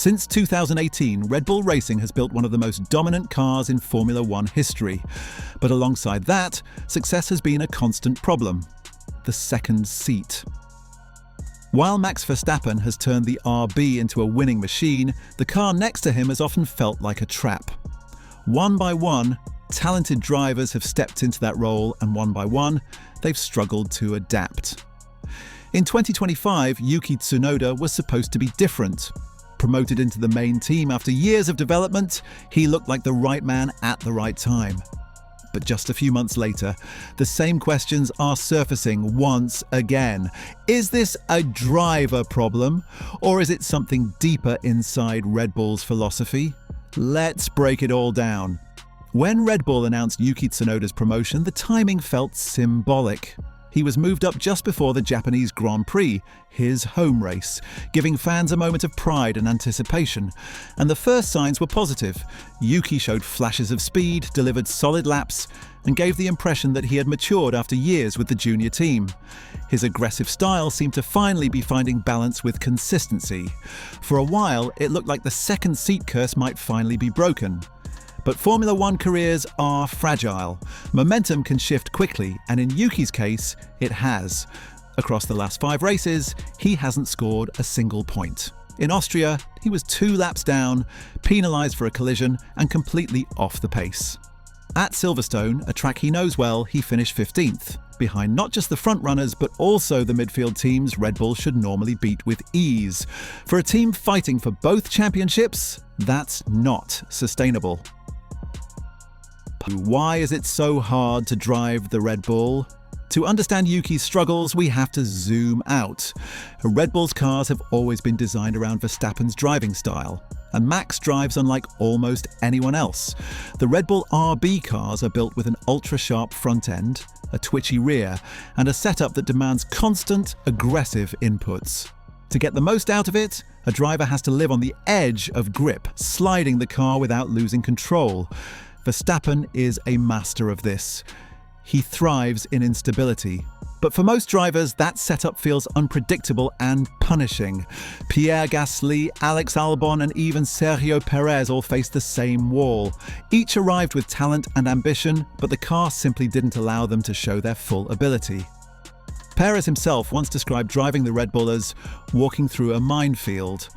Since 2018, Red Bull Racing has built one of the most dominant cars in Formula One history. But alongside that, success has been a constant problem: the second seat. While Max Verstappen has turned the RB into a winning machine, the car next to him has often felt like a trap. One by one, talented drivers have stepped into that role, and one by one, they've struggled to adapt. In 2025, Yuki Tsunoda was supposed to be different. Promoted into the main team after years of development, he looked like the right man at the right time. But just a few months later, the same questions are surfacing once again. Is this a driver problem, or is it something deeper inside Red Bull's philosophy? Let's break it all down. When Red Bull announced Yuki Tsunoda's promotion, the timing felt symbolic. He was moved up just before the Japanese Grand Prix, his home race, giving fans a moment of pride and anticipation. And the first signs were positive. Yuki showed flashes of speed, delivered solid laps, and gave the impression that he had matured after years with the junior team. His aggressive style seemed to finally be finding balance with consistency. For a while, it looked like the second seat curse might finally be broken. But Formula One careers are fragile. Momentum can shift quickly, and in Yuki's case, it has. Across the last 5 races, he hasn't scored a single point. In Austria, he was 2 laps down, penalised for a collision, and completely off the pace. At Silverstone, a track he knows well, he finished 15th, behind not just the front-runners but also the midfield teams Red Bull should normally beat with ease. For a team fighting for both championships, that's not sustainable. Why is it so hard to drive the Red Bull? To understand Yuki's struggles, we have to zoom out. Red Bull's cars have always been designed around Verstappen's driving style, and Max drives unlike almost anyone else. The Red Bull RB cars are built with an ultra-sharp front end, a twitchy rear, and a setup that demands constant, aggressive inputs. To get the most out of it, a driver has to live on the edge of grip, sliding the car without losing control. Verstappen is a master of this. He thrives in instability. But for most drivers, that setup feels unpredictable and punishing. Pierre Gasly, Alex Albon, and even Sergio Perez all faced the same wall. Each arrived with talent and ambition, but the car simply didn't allow them to show their full ability. Perez himself once described driving the Red Bull as walking through a minefield.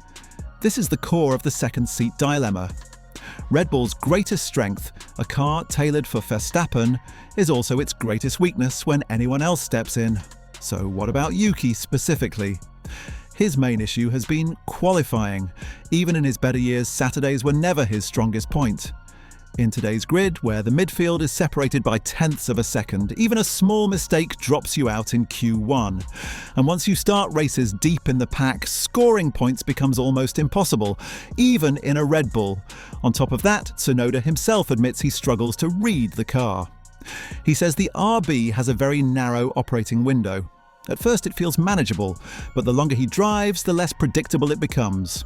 This is the core of the second seat dilemma. Red Bull's greatest strength, a car tailored for Verstappen, is also its greatest weakness when anyone else steps in. So what about Yuki specifically? His main issue has been qualifying. Even in his better years, Saturdays were never his strongest point. In today's grid, where the midfield is separated by tenths of a second, even a small mistake drops you out in Q1. And once you start races deep in the pack, scoring points becomes almost impossible, even in a Red Bull. On top of that, Tsunoda himself admits he struggles to read the car. He says the RB has a very narrow operating window. At first it feels manageable, but the longer he drives, the less predictable it becomes.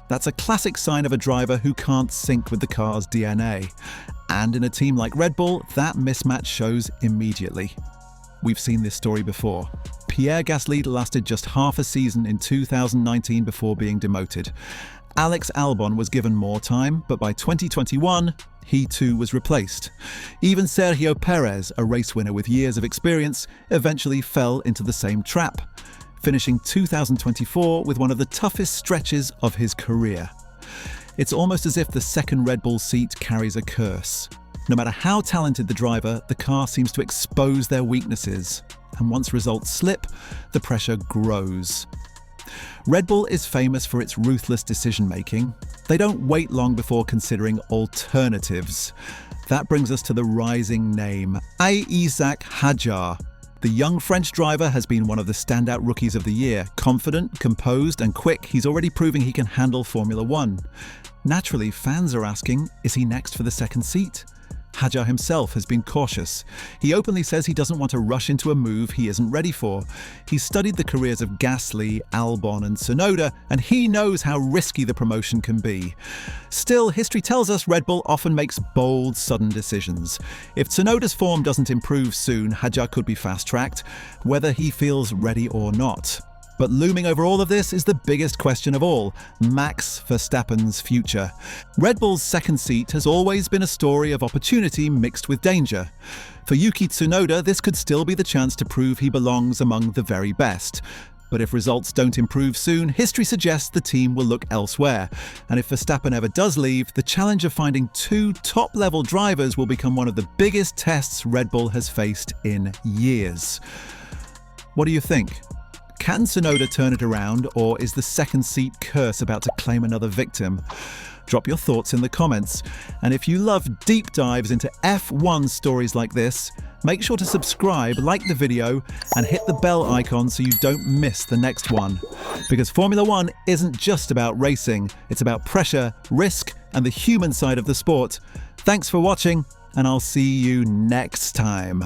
That's a classic sign of a driver who can't sync with the car's DNA. And in a team like Red Bull, that mismatch shows immediately. We've seen this story before. Pierre Gasly lasted just half a season in 2019 before being demoted. Alex Albon was given more time, but by 2021, he too was replaced. Even Sergio Perez, a race winner with years of experience, eventually fell into the same trap, finishing 2024 with one of the toughest stretches of his career. It's almost as if the second Red Bull seat carries a curse. No matter how talented the driver, the car seems to expose their weaknesses. And once results slip, the pressure grows. Red Bull is famous for its ruthless decision-making. They don't wait long before considering alternatives. That brings us to the rising name, Isack Hadjar. The young French driver has been one of the standout rookies of the year. Confident, composed, and quick, he's already proving he can handle Formula One. Naturally, fans are asking, is he next for the second seat? Hadjar himself has been cautious. He openly says he doesn't want to rush into a move he isn't ready for. He's studied the careers of Gasly, Albon, and Tsunoda, and he knows how risky the promotion can be. Still, history tells us Red Bull often makes bold, sudden decisions. If Tsunoda's form doesn't improve soon, Hadjar could be fast-tracked, whether he feels ready or not. But looming over all of this is the biggest question of all: Max Verstappen's future. Red Bull's second seat has always been a story of opportunity mixed with danger. For Yuki Tsunoda, this could still be the chance to prove he belongs among the very best. But if results don't improve soon, history suggests the team will look elsewhere. And if Verstappen ever does leave, the challenge of finding two top-level drivers will become one of the biggest tests Red Bull has faced in years. What do you think? Can Tsunoda turn it around, or is the second seat curse about to claim another victim? Drop your thoughts in the comments. And if you love deep dives into F1 stories like this, make sure to subscribe, like the video, and hit the bell icon so you don't miss the next one. Because Formula One isn't just about racing, it's about pressure, risk, and the human side of the sport. Thanks for watching, and I'll see you next time.